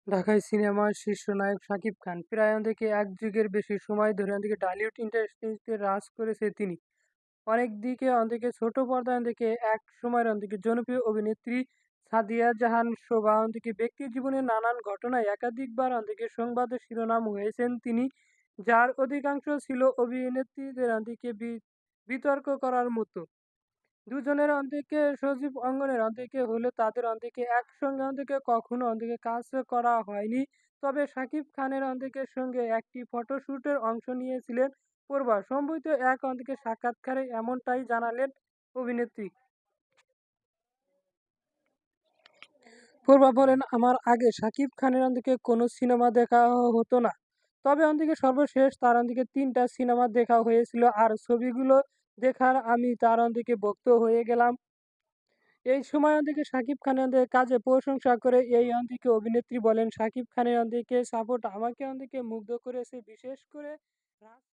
ঢাকাই সিনেমার শীর্ষ নায়ক শাকিব খান। প্রায় এক যুগের বেশি সময় ধরে ঢালিউড ইন্ডাস্ট্রিতে রাজ করেছে তিনি। অনেক দিকে ছোট পর্দায় এক সময়ের জনপ্রিয় অভিনেত্রী সাদিয়া জাহান শোভা ব্যক্তি জীবনের নানান ঘটনায় একাধিকবার সংবাদের শিরোনাম হয়েছেন তিনি, যার অধিকাংশ ছিল অভিনেত্রীদের বিতর্ক করার মতো। দুজনের সজীব অঙ্গনের হলে তাদের একসঙ্গে কখনো কাজ করা হয়নি। তবে শাকিব খানের সঙ্গে একটি ফটোশুটের অংশ নিয়েছিলেন পূর্বা। সম্প্রতি এক সাক্ষাৎকারে এমনটাই জানালেন অভিনেত্রী। পূর্বা বলেন, আমার আগে শাকিব খানের কোনো সিনেমা দেখা হতো না। তবে সর্বশেষ তার ৩টা সিনেমা দেখা হয়েছিল, আর ছবিগুলো দেখার আমি তার ভক্ত হয়ে গেলাম। এই সময় শাকিব খানের কাজে প্রশংসা করে এই অভিনেত্রী বলেন, শাকিব খানের সাপোর্ট আমাকে মুগ্ধ করেছে, বিশেষ করে